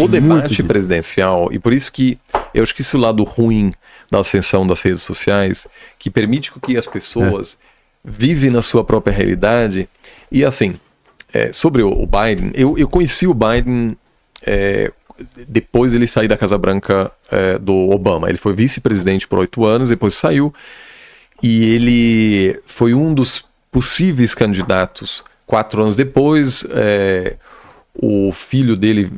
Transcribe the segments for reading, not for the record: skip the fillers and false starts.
O debate presidencial, e por isso que eu acho que isso é o lado ruim da ascensão das redes sociais, que permite que as pessoas vivem na sua própria realidade. E assim, sobre o Biden, eu conheci o Biden depois ele sair da Casa Branca do Obama. Ele foi vice-presidente por 8 anos, depois saiu, e ele foi um dos possíveis candidatos. 4 anos depois, o filho dele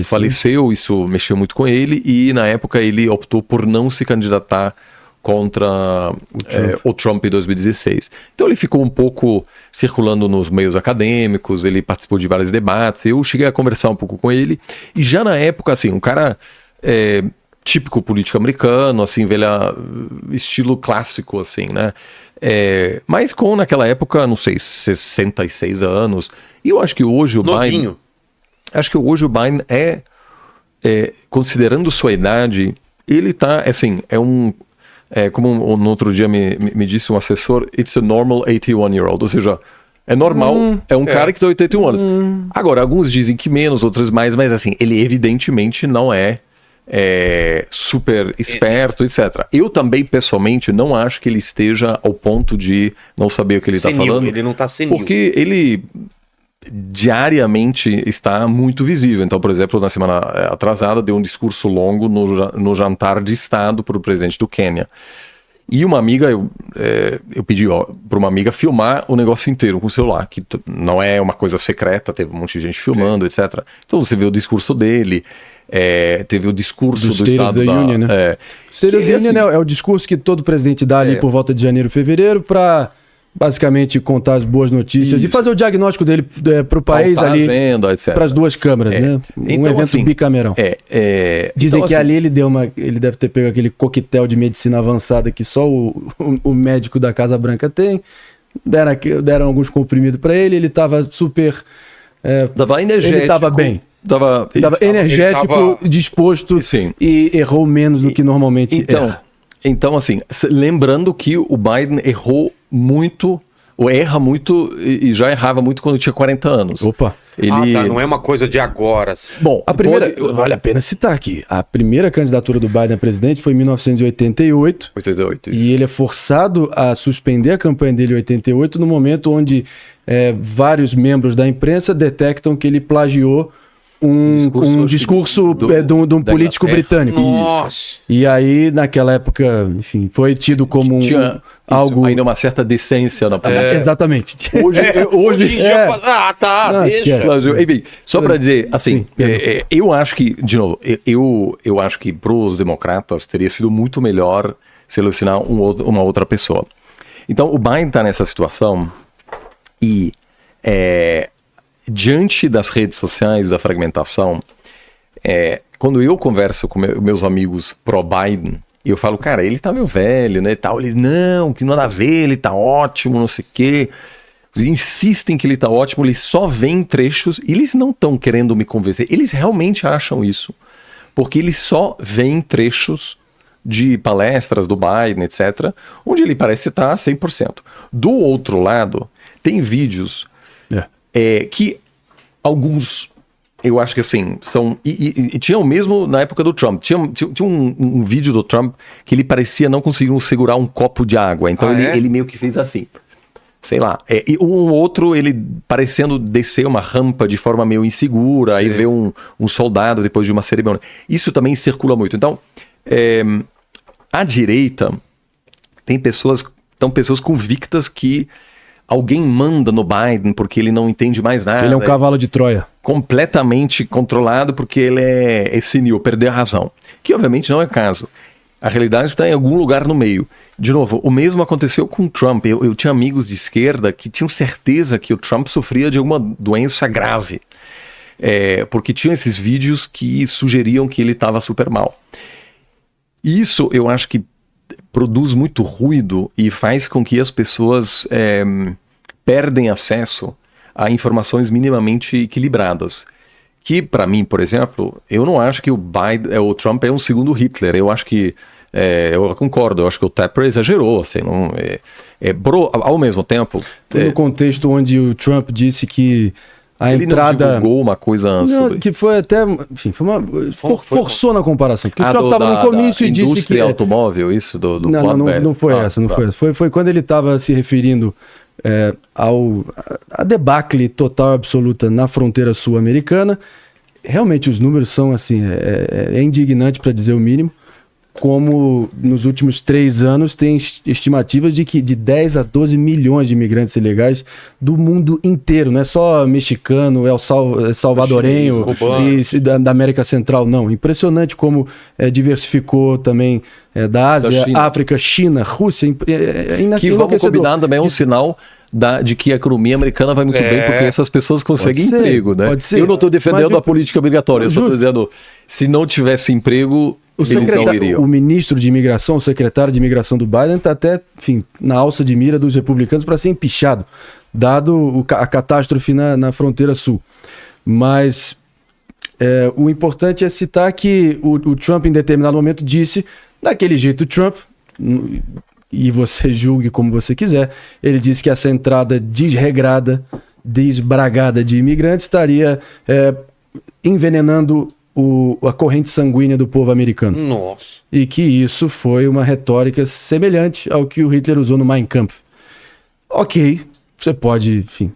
faleceu, isso mexeu muito com ele, e na época ele optou por não se candidatar contra o Trump em 2016. Então ele ficou um pouco circulando nos meios acadêmicos, ele participou de vários debates, eu cheguei a conversar um pouco com ele, e já na época, assim, um cara típico político americano, assim, estilo clássico, assim, né? Mas naquela época, não sei, 66 anos, e eu acho que hoje o Biden... Acho que hoje o Biden considerando sua idade, ele tá, assim, como no outro dia me disse um assessor, it's a normal 81-year-old, ou seja, é normal, é um cara que tem 81 anos. Agora, alguns dizem que menos, outros mais, mas assim, ele evidentemente não é super esperto, etc. Eu também, pessoalmente, não acho que ele esteja ao ponto de não saber o que ele está falando. Ele não está senil. Porque ele diariamente está muito visível. Então, por exemplo, na semana atrasada, deu um discurso longo no jantar de Estado para o presidente do Quênia. E uma amiga, eu pedi para uma amiga filmar o negócio inteiro com o celular, que não é uma coisa secreta, teve um monte de gente filmando, etc. Então você vê o discurso dele, teve o discurso do Estado da Union, né? State of the Union é o discurso que todo presidente dá ali por volta de janeiro, fevereiro, para basicamente contar as boas notícias e fazer o diagnóstico dele para o país ali, para as duas câmaras, né? Então, evento assim, bicameral. Dizem então, que assim, ali ele deve ter pego aquele coquetel de medicina avançada que só o médico da Casa Branca tem, deram alguns comprimidos para ele estava super... Tava energético. Ele estava bem. Tava energético, disposto, sim, e errou menos do que normalmente erra. Então, assim, lembrando que o Biden errou muito, ou erra muito, e já errava muito quando tinha 40 anos. Opa! Não é uma coisa de agora. Bom, vale a pena citar aqui. A primeira candidatura do Biden a presidente foi em 1988. E ele é forçado a suspender a campanha dele em 88, no momento onde vários membros da imprensa detectam que ele plagiou um discurso de um político britânico. Nossa! E aí, naquela época, enfim, foi tido como algo... ainda uma certa decência na política. Exatamente. Hoje em dia... veja. Enfim, só para dizer, assim, eu acho que, de novo, eu acho que para os democratas teria sido muito melhor selecionar uma outra pessoa. Então, o Biden está nessa situação e... diante das redes sociais, da fragmentação, quando eu converso com meus amigos pró-Biden, eu falo, cara, ele tá meio velho, né, tal. Ele, não, que nada a ver, ele tá ótimo, não sei o quê. Eles insistem que ele tá ótimo, eles só veem trechos, e eles não estão querendo me convencer, eles realmente acham isso, porque eles só veem trechos de palestras do Biden, etc., onde ele parece estar 100%. Do outro lado, tem vídeos... que alguns, eu acho que assim, são... E tinha o mesmo na época do Trump. Tinha um vídeo do Trump que ele parecia não conseguir segurar um copo de água. Então ele meio que fez assim. Sei lá. E um outro, ele parecendo descer uma rampa de forma meio insegura, aí vê um soldado depois de uma cerimônia. Isso também circula muito. Então, à direita, tem pessoas convictas que alguém manda no Biden porque ele não entende mais nada. Ele é um cavalo de Troia. Completamente controlado porque ele é senil, perdeu a razão. Que obviamente não é o caso. A realidade está em algum lugar no meio. De novo, o mesmo aconteceu com o Trump. Eu tinha amigos de esquerda que tinham certeza que o Trump sofria de alguma doença grave. Porque tinha esses vídeos que sugeriam que ele estava super mal. Isso eu acho que produz muito ruído e faz com que as pessoas perdem acesso a informações minimamente equilibradas. Que, para mim, por exemplo, eu não acho que o Trump é um segundo Hitler. Eu acho que, eu concordo, eu acho que o Tapper exagerou. Assim, ao mesmo tempo... Foi no contexto onde o Trump disse que a entrada... Ele não divulgou uma coisa sobre... Que foi até... Enfim, forçou na comparação. Porque o Trump estava no comício e disse que... Indústria automóvel, isso? Do não foi essa, não foi essa. Foi quando ele estava se referindo a debacle total absoluta na fronteira sul-americana. Realmente os números são assim, é indignante para dizer o mínimo, como nos últimos 3 anos tem estimativas de que de 10 a 12 milhões de imigrantes ilegais do mundo inteiro, não é só mexicano, salvadorenho e da América Central, não. Impressionante como diversificou também da Ásia, África, China, Rússia. Que vamos combinar também é um sinal de que a economia americana vai muito bem, porque essas pessoas conseguem emprego, né? Pode ser. Eu não estou defendendo a política obrigatória, eu só estou dizendo, se não tivesse emprego, o ministro de imigração, o secretário de imigração do Biden está até, enfim, na alça de mira dos republicanos para ser empichado, dado a catástrofe na fronteira sul. Mas o importante é citar que o Trump, em determinado momento, disse, daquele jeito Trump... e você julgue como você quiser, ele disse que essa entrada desregrada, desbragada de imigrantes estaria envenenando a corrente sanguínea do povo americano. Nossa. E que isso foi uma retórica semelhante ao que o Hitler usou no Mein Kampf. Ok, você pode, enfim,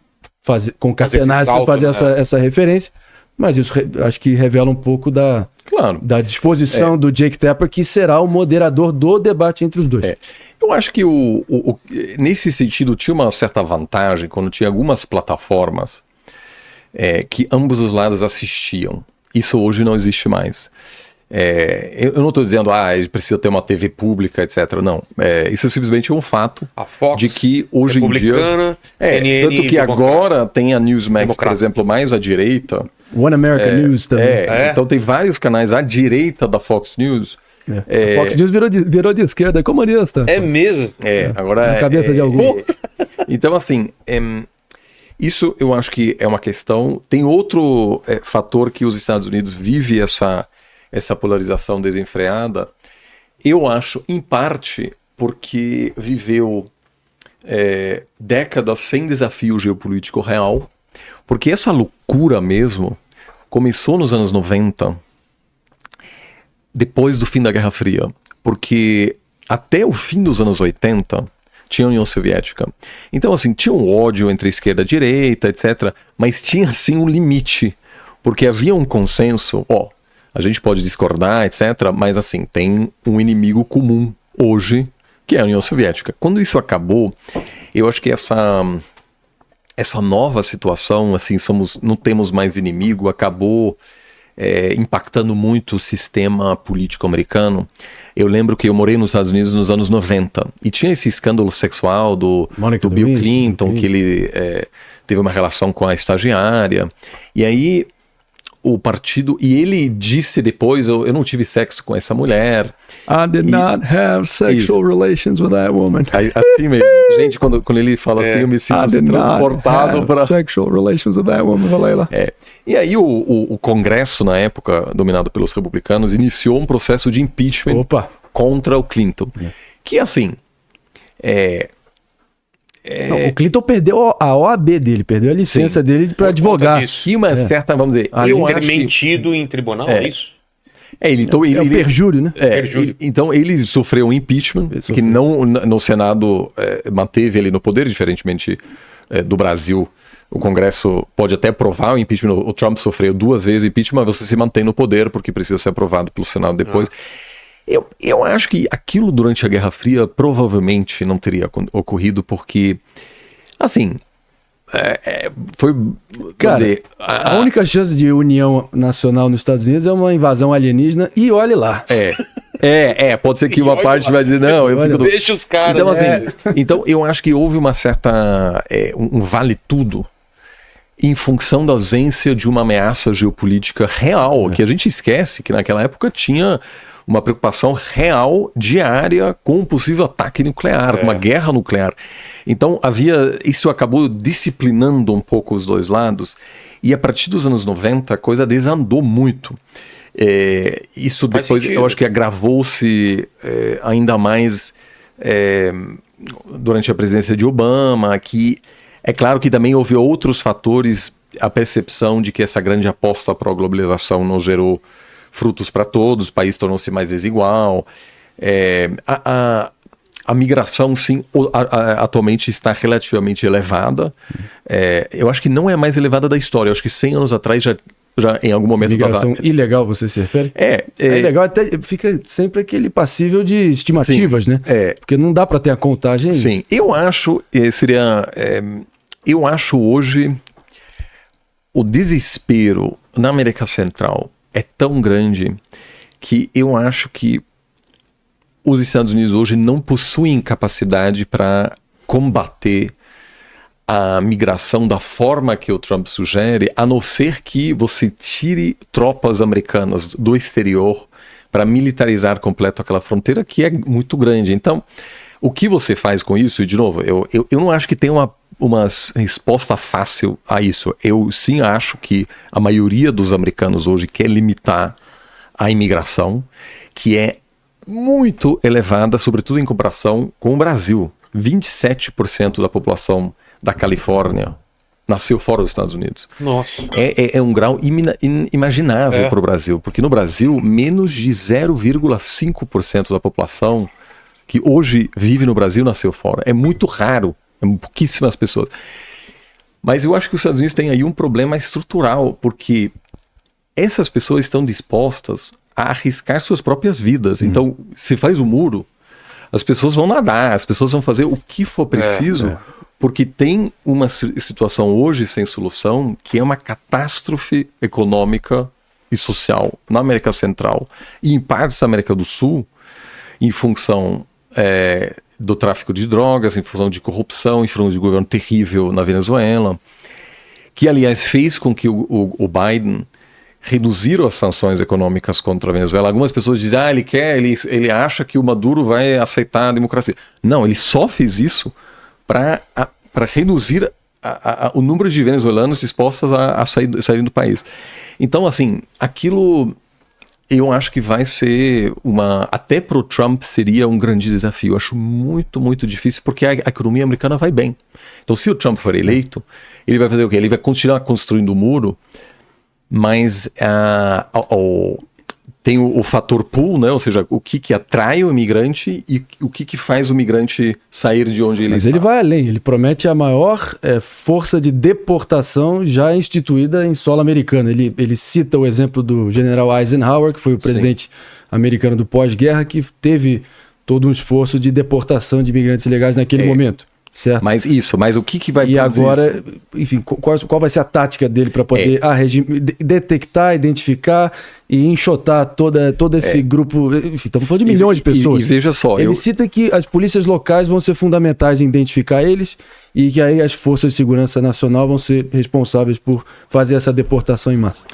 concatenar essa referência, mas isso acho que revela um pouco da disposição do Jake Tapper, que será o moderador do debate entre os dois. Eu acho que nesse sentido tinha uma certa vantagem quando tinha algumas plataformas que ambos os lados assistiam. Isso hoje não existe mais. Eu não estou dizendo, precisa ter uma TV pública, etc. Não. Isso é simplesmente um fato de que hoje em dia... CNN, tanto que agora tem a Newsmax, por exemplo, mais à direita. One America News também. Então tem vários canais à direita da Fox News. A Fox News virou de esquerda, é comunista. É mesmo? Agora na cabeça de algum. Então, assim... isso eu acho que é uma questão. Tem outro fator que os Estados Unidos vive essa polarização desenfreada. Eu acho, em parte, porque viveu décadas sem desafio geopolítico real. Porque essa loucura mesmo começou nos anos 90, depois do fim da Guerra Fria. Porque até o fim dos anos 80... tinha a União Soviética. Então, assim, tinha um ódio entre esquerda e direita, etc. Mas tinha, sim, um limite. Porque havia um consenso, a gente pode discordar, etc. Mas, assim, tem um inimigo comum hoje, que é a União Soviética. Quando isso acabou, eu acho que essa nova situação, assim, não temos mais inimigo, acabou impactando muito o sistema político americano. Eu lembro que eu morei nos Estados Unidos nos anos 90 e tinha esse escândalo sexual do Bill Clinton, que ele teve uma relação com a estagiária. E aí o partido... E ele disse depois, eu não tive sexo com essa mulher. I did not have sexual relations with that woman. Assim mesmo. Gente, quando ele fala assim, eu me sinto transportado para... sexual relations with that woman. Falei lá. E aí o Congresso, na época, dominado pelos republicanos, iniciou um processo de impeachment contra o Clinton. Que, assim... Não, o Clinton perdeu a OAB dele, perdeu a licença dele para advogar. Que uma certa, vamos dizer... Eu acho mentido em tribunal, é isso? Ele perjúrio, né? Então ele sofreu um impeachment, que não no Senado manteve ele no poder, diferentemente do Brasil. O Congresso pode até aprovar o impeachment. O Trump sofreu 2 vezes impeachment, mas você se mantém no poder porque precisa ser aprovado pelo Senado depois. Eu acho que aquilo durante a Guerra Fria provavelmente não teria ocorrido porque, assim, foi... Cara, a única chance de união nacional nos Estados Unidos é uma invasão alienígena e olhe lá. Pode ser que uma parte vai dizer, não, deixa os caras. Então, assim, então eu acho que houve uma certa... um vale tudo em função da ausência de uma ameaça geopolítica real, que a gente esquece que naquela época tinha uma preocupação real diária com um possível ataque nuclear, uma guerra nuclear. Então isso acabou disciplinando um pouco os dois lados, e a partir dos anos 90 a coisa desandou muito. Isso depois eu acho que agravou-se ainda mais durante a presidência de Obama, que é claro que também houve outros fatores a percepção de que essa grande aposta para a globalização não gerou frutos para todos, o país tornou-se mais desigual. A migração, sim, atualmente está relativamente elevada. Eu acho que não é a mais elevada da história. Eu acho que 100 anos atrás já em algum momento... Migração ilegal, você se refere? Ilegal até fica sempre aquele passível de estimativas, sim, né? Porque não dá para ter a contagem. Sim, eu acho, eu acho hoje o desespero na América Central é tão grande que eu acho que os Estados Unidos hoje não possuem capacidade para combater a migração da forma que o Trump sugere, a não ser que você tire tropas americanas do exterior para militarizar completo aquela fronteira que é muito grande. Então, o que você faz com isso? E, de novo, eu não acho que tem uma resposta fácil a isso. Eu sim acho que a maioria dos americanos hoje quer limitar a imigração, que é muito elevada, sobretudo em comparação com o Brasil. 27% da população da Califórnia nasceu fora dos Estados Unidos. Nossa. É um grau inimaginável para o Brasil, porque no Brasil, menos de 0,5% da população que hoje vive no Brasil nasceu fora. É muito raro, pouquíssimas pessoas. Mas eu acho que os Estados Unidos têm aí um problema estrutural, porque essas pessoas estão dispostas a arriscar suas próprias vidas. Então, se faz o muro, as pessoas vão nadar, as pessoas vão fazer o que for preciso, porque tem uma situação hoje sem solução, que é uma catástrofe econômica e social na América Central e em partes da América do Sul, em função do tráfico de drogas, em função de corrupção, em função de governo terrível na Venezuela, que, aliás, fez com que o Biden reduziram as sanções econômicas contra a Venezuela. Algumas pessoas dizem, ele acha que o Maduro vai aceitar a democracia. Não, ele só fez isso para reduzir o número de venezuelanos dispostos a saírem do país. Então, assim, aquilo eu acho que vai ser até para o Trump seria um grande desafio. Eu acho muito, muito difícil, porque a economia americana vai bem. Então, se o Trump for eleito, ele vai fazer o quê? Ele vai continuar construindo o muro, mas tem o fator pull, né? Ou seja, o que atrai o imigrante e o que faz o migrante sair de onde ele está. Mas ele vai além, ele promete a maior força de deportação já instituída em solo americano. Ele cita o exemplo do general Eisenhower, que foi o presidente americano do pós-guerra, que teve todo um esforço de deportação de imigrantes ilegais naquele momento. Certo. Mas o que vai E agora, isso? Enfim, qual vai ser a tática dele para poder detectar, identificar e enxotar todo esse grupo? Enfim, estamos falando de milhões de pessoas. E veja só... Ele cita que as polícias locais vão ser fundamentais em identificar eles e que aí as forças de segurança nacional vão ser responsáveis por fazer essa deportação em massa.